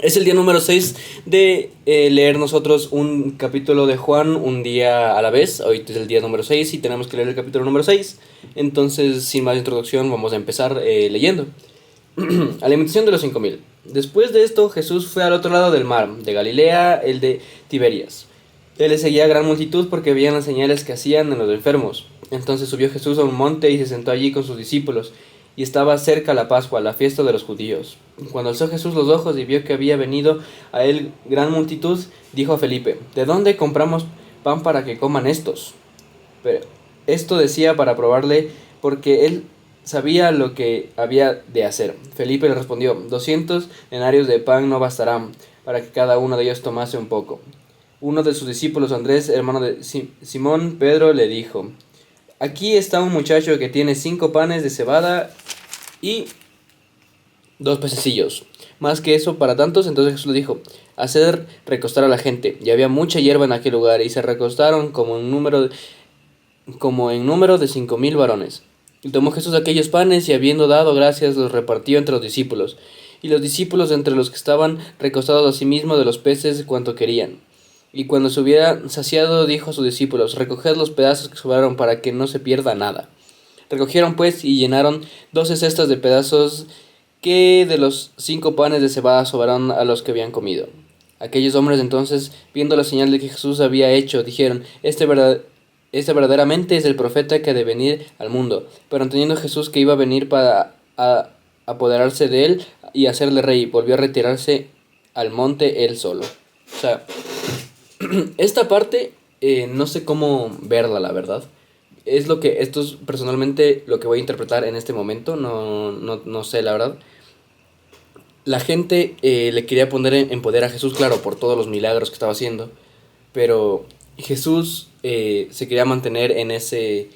Es el día número 6 de leer nosotros un capítulo de Juan un día a la vez. Hoy es el día número 6 y tenemos que leer el capítulo número 6. Entonces, sin más introducción, vamos a empezar leyendo. Alimentación de los 5000. Después de esto, Jesús fue al otro lado del mar, de Galilea, el de Tiberias. Él le seguía a gran multitud porque veían las señales que hacían en los enfermos. Entonces subió Jesús a un monte y se sentó allí con sus discípulos. Y estaba cerca la Pascua, la fiesta de los judíos. Cuando alzó Jesús los ojos y vio que había venido a él gran multitud, dijo a Felipe: ¿De dónde compramos pan para que coman estos? Pero esto decía para probarle, porque él sabía lo que había de hacer. Felipe le respondió: 200 denarios de pan no bastarán para que cada uno de ellos tomase un poco. Uno de sus discípulos, Andrés, hermano de Simón Pedro, le dijo: Aquí está un muchacho que tiene 5 panes de cebada y 2 pececillos. Más que eso para tantos. Entonces Jesús le dijo: Haced recostar a la gente. Y había mucha hierba en aquel lugar, y se recostaron como en número de 5000 varones. Y tomó Jesús aquellos panes, y habiendo dado gracias, los repartió entre los discípulos. Y los discípulos, entre los que estaban recostados asimismo, de los peces cuanto querían. Y cuando se hubiera saciado, dijo a sus discípulos: Recoged los pedazos que sobraron, para que no se pierda nada. Recogieron pues y llenaron 12 cestas de pedazos que de los 5 panes de cebada sobraron a los que habían comido. Aquellos hombres entonces, viendo la señal de que Jesús había hecho, dijeron: Este verdaderamente es el profeta que ha de venir al mundo. Pero entendiendo Jesús que iba a venir para apoderarse de él y hacerle rey, volvió a retirarse al monte él solo. O sea, esta parte no sé cómo verla, la verdad. Esto es personalmente lo que voy a interpretar en este momento. No sé, la verdad. La gente le quería poner en poder a Jesús, claro, por todos los milagros que estaba haciendo. Pero Jesús se quería mantener en ese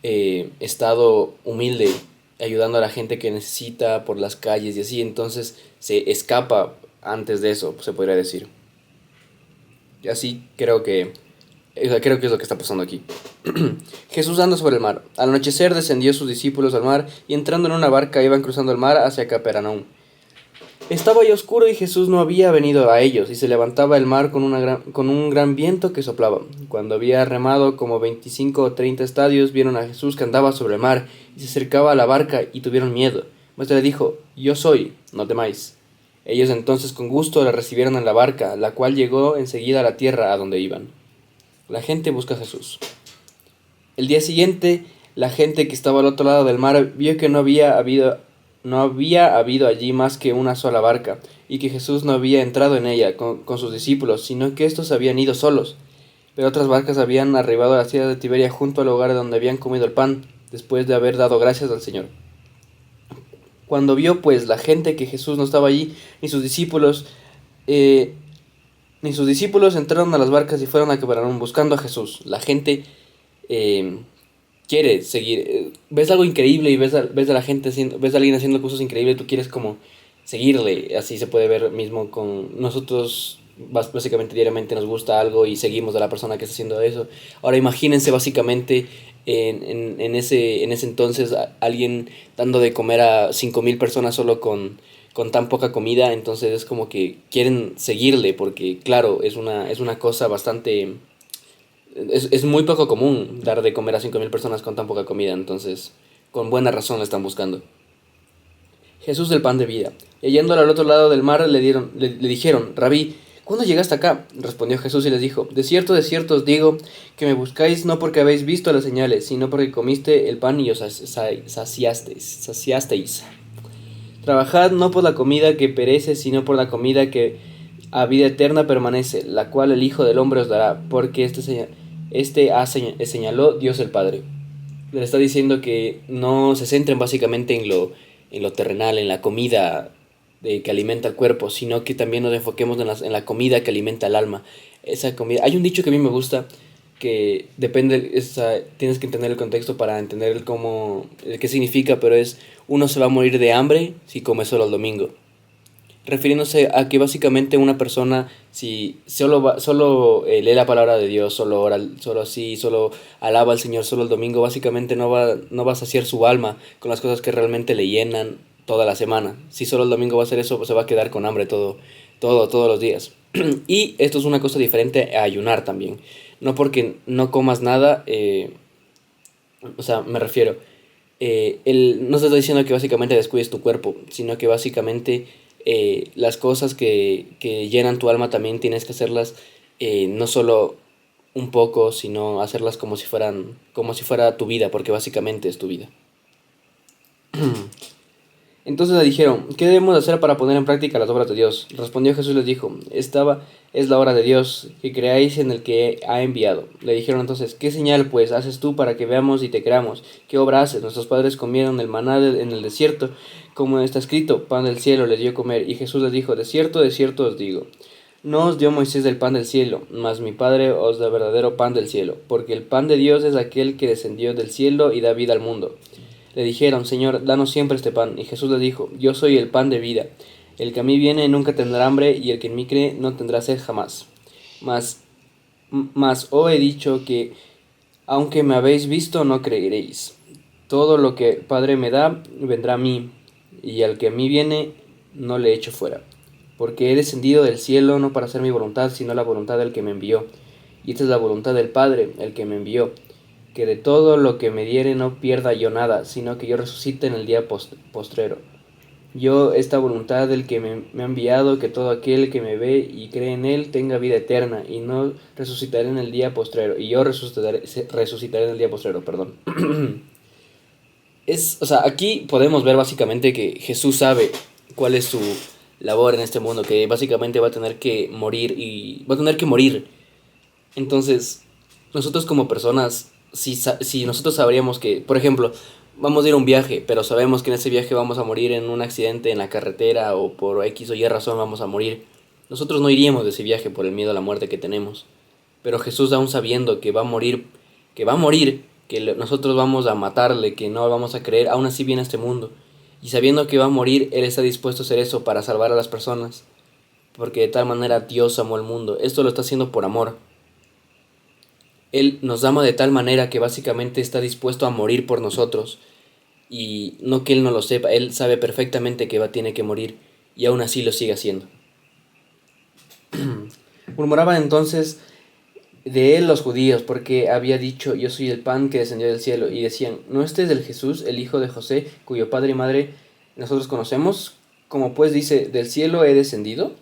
estado humilde, ayudando a la gente que necesita por las calles y así. Entonces se escapa antes de eso, se podría decir. Y así creo que es lo que está pasando aquí. Jesús anda sobre el mar. Al anochecer descendió sus discípulos al mar, y entrando en una barca iban cruzando el mar hacia Capernaum. Estaba ya oscuro y Jesús no había venido a ellos, y se levantaba el mar con un gran viento que soplaba. Cuando había remado como 25 o 30 estadios, vieron a Jesús que andaba sobre el mar, y se acercaba a la barca, y tuvieron miedo. Mas le dijo: Yo soy, no temáis. Ellos entonces con gusto le recibieron en la barca, la cual llegó enseguida a la tierra a donde iban. La gente busca a Jesús. El día siguiente, la gente que estaba al otro lado del mar vio que no había habido allí más que una sola barca, y que Jesús no había entrado en ella con sus discípulos, sino que éstos habían ido solos. Pero otras barcas habían arribado a la ciudad de Tiberia, junto al lugar donde habían comido el pan, después de haber dado gracias al Señor. Cuando vio pues la gente que Jesús no estaba allí, ni sus discípulos, eh, entraron a las barcas y fueron a Capernaum buscando a Jesús. La gente eh, quiere seguir. Ves algo increíble y ves a la gente haciendo, ves a alguien haciendo cosas increíbles, tú quieres como seguirle. Así se puede ver mismo con nosotros. Básicamente diariamente nos gusta algo y seguimos a la persona que está haciendo eso. Ahora imagínense básicamente en ese entonces alguien dando de comer a 5000 personas solo con tan poca comida. Entonces es como que quieren seguirle porque claro, es una cosa bastante. Es muy poco común dar de comer a 5000 personas con tan poca comida. Entonces con buena razón la están buscando. Jesús del pan de vida. Y yéndolo al otro lado del mar le dijeron: Rabí, ¿cuándo llegaste acá? Respondió Jesús y les dijo: de cierto os digo, que me buscáis no porque habéis visto las señales, sino porque comiste el pan y os saciasteis. Trabajad no por la comida que perece, sino por la comida que a vida eterna permanece, la cual el Hijo del Hombre os dará, porque señaló Dios el Padre. Le está diciendo que no se centren básicamente en lo terrenal, en la comida que alimenta el cuerpo, sino que también nos enfoquemos en la comida que alimenta el alma. Esa comida. Hay un dicho que a mí me gusta que depende, tienes que entender el contexto para entender el qué significa, pero es: uno se va a morir de hambre si come solo el domingo. Refiriéndose a que básicamente una persona, si solo lee la palabra de Dios, solo ora, solo alaba al Señor solo el domingo, básicamente no va a saciar su alma con las cosas que realmente le llenan toda la semana. Si solo el domingo va a hacer eso, pues se va a quedar con hambre todos los días. Y esto es una cosa diferente a ayunar también. No porque no comas nada, o sea, me refiero, no se está diciendo que básicamente descuides tu cuerpo, sino que básicamente las cosas que llenan tu alma también tienes que hacerlas no solo un poco, sino hacerlas como si fuera tu vida, porque básicamente es tu vida. Entonces le dijeron, ¿qué debemos hacer para poner en práctica las obras de Dios? Respondió Jesús, les dijo, esta es la hora de Dios, que creáis en el que ha enviado. Le dijeron entonces, ¿qué señal pues haces tú para que veamos y te creamos? ¿Qué obra haces? Nuestros padres comieron el maná en el desierto, como está escrito, pan del cielo les dio comer. Y Jesús les dijo, de cierto os digo, no os dio Moisés del pan del cielo, mas mi Padre os da verdadero pan del cielo, porque el pan de Dios es aquel que descendió del cielo y da vida al mundo. Le dijeron, Señor, danos siempre este pan. Y Jesús les dijo, yo soy el pan de vida. El que a mí viene nunca tendrá hambre, y el que en mí cree no tendrá sed jamás. Mas os he dicho que, aunque me habéis visto, no creeréis. Todo lo que el Padre me da, vendrá a mí, y al que a mí viene, no le echo fuera. Porque he descendido del cielo no para hacer mi voluntad, sino la voluntad del que me envió. Y esta es la voluntad del Padre, el que me envió, que de todo lo que me diere no pierda yo nada, sino que yo resucite en el día postrero. Yo esta voluntad del que me ha enviado, que todo aquel que me ve y cree en él tenga vida eterna, y no resucitaré en el día postrero, y yo resucitaré en el día postrero, perdón. O sea, aquí podemos ver básicamente que Jesús sabe cuál es su labor en este mundo, que básicamente va a tener que morir y va a tener que morir. Entonces, nosotros como personas, si nosotros sabríamos que, por ejemplo, vamos a ir a un viaje, pero sabemos que en ese viaje vamos a morir en un accidente en la carretera o por X o Y razón vamos a morir, nosotros no iríamos de ese viaje por el miedo a la muerte que tenemos. Pero Jesús, aún sabiendo que va a morir, nosotros vamos a matarle, que no vamos a creer, aún así viene a este mundo. Y sabiendo que va a morir, Él está dispuesto a hacer eso para salvar a las personas. Porque de tal manera Dios amó al mundo. Esto lo está haciendo por amor. Él nos ama de tal manera que básicamente está dispuesto a morir por nosotros. Y no que Él no lo sepa, Él sabe perfectamente que tiene que morir. Y aún así lo sigue haciendo. Murmuraban entonces de él los judíos, porque había dicho, yo soy el pan que descendió del cielo, y decían, ¿no este es el Jesús, el hijo de José, cuyo padre y madre nosotros conocemos? Como pues dice, ¿del cielo he descendido?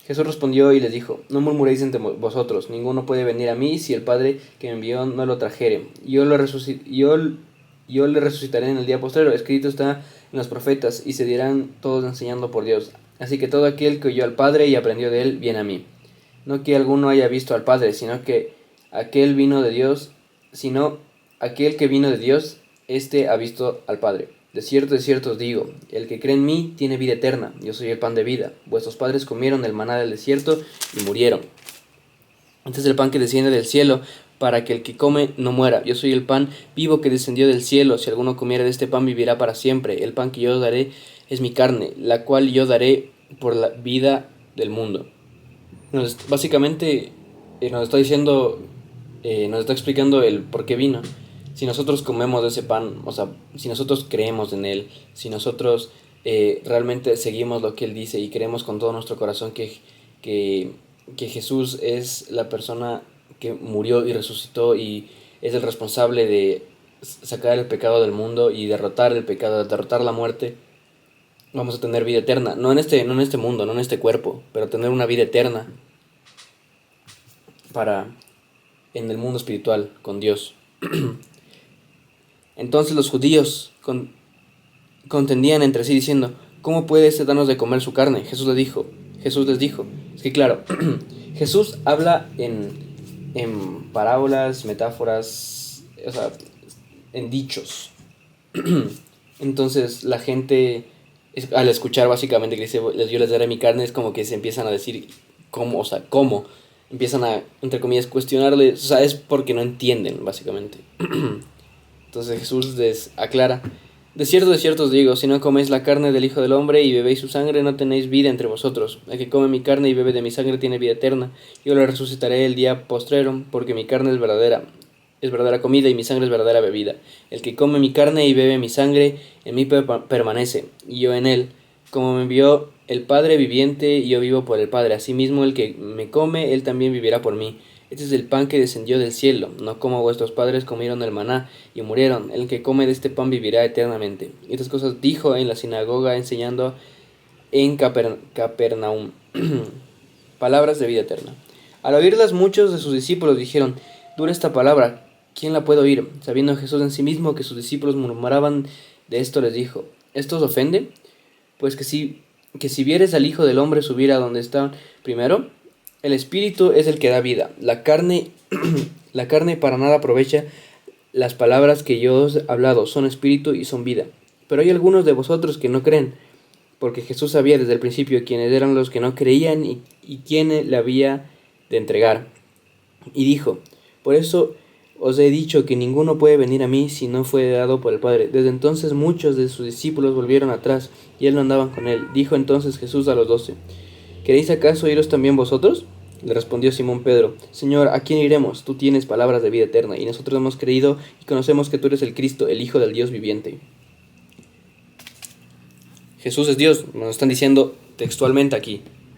Jesús respondió y les dijo, no murmuréis entre vosotros, ninguno puede venir a mí si el Padre que me envió no lo trajere. Yo le resucitaré en el día postrero, escrito está en los profetas, y se dirán todos enseñando por Dios. Así que todo aquel que oyó al Padre y aprendió de él, viene a mí. No que alguno haya visto al Padre, sino que aquel que vino de Dios, éste ha visto al Padre. De cierto os digo, el que cree en mí tiene vida eterna, yo soy el pan de vida. Vuestros padres comieron el maná del desierto y murieron. Este es el pan que desciende del cielo, para que el que come no muera. Yo soy el pan vivo que descendió del cielo, si alguno comiera de este pan vivirá para siempre. El pan que yo daré es mi carne, la cual yo daré por la vida del mundo. Básicamente nos está diciendo, nos está explicando el por qué vino. Si nosotros comemos de ese pan, o sea, si nosotros creemos en él, si nosotros realmente seguimos lo que él dice y creemos con todo nuestro corazón que Jesús es la persona que murió y resucitó y es el responsable de sacar el pecado del mundo y derrotar el pecado, derrotar la muerte, vamos a tener vida eterna, no en este mundo, no en este cuerpo, pero tener una vida eterna en el mundo espiritual con Dios. Entonces los judíos contendían entre sí diciendo, ¿cómo puede este darnos de comer su carne? Jesús les dijo, es que claro, Jesús habla en parábolas, metáforas, o sea, en dichos. Entonces la gente, al escuchar básicamente que dice, yo les daré mi carne, es como que se empiezan a decir, ¿cómo? Empiezan a, entre comillas, cuestionarle, o sea, es porque no entienden, básicamente. Entonces Jesús les aclara, de cierto os digo, si no coméis la carne del Hijo del Hombre y bebéis su sangre, no tenéis vida entre vosotros. El que come mi carne y bebe de mi sangre tiene vida eterna. Yo le resucitaré el día postrero, porque mi carne es verdadera comida y mi sangre es verdadera bebida. El que come mi carne y bebe mi sangre, en mí permanece, y yo en él. Como me envió el Padre viviente y yo vivo por el Padre. Asimismo, el que me come, él también vivirá por mí. Este es el pan que descendió del cielo, no como vuestros padres comieron el maná y murieron. El que come de este pan vivirá eternamente. Y estas cosas dijo en la sinagoga, enseñando en Capernaum. Palabras de vida eterna. Al oírlas, muchos de sus discípulos dijeron: dura esta palabra, ¿quién la puede oír? Sabiendo Jesús en sí mismo que sus discípulos murmuraban de esto, les dijo: ¿esto os ofende? Pues que si vieres al Hijo del Hombre subir a donde está primero, el Espíritu es el que da vida. La carne para nada aprovecha. Las palabras que yo os he hablado son espíritu y son vida. Pero hay algunos de vosotros que no creen, porque Jesús sabía desde el principio quiénes eran los que no creían y quién le había de entregar. Y dijo: por eso os he dicho que ninguno puede venir a mí si no fue dado por el Padre. Desde entonces muchos de sus discípulos volvieron atrás, y él no andaban con él. Dijo entonces Jesús a los 12: ¿queréis acaso iros también vosotros? Le respondió Simón Pedro: Señor, ¿a quién iremos? Tú tienes palabras de vida eterna, y nosotros hemos creído y conocemos que tú eres el Cristo, el Hijo del Dios viviente. Jesús es Dios, nos están diciendo textualmente aquí.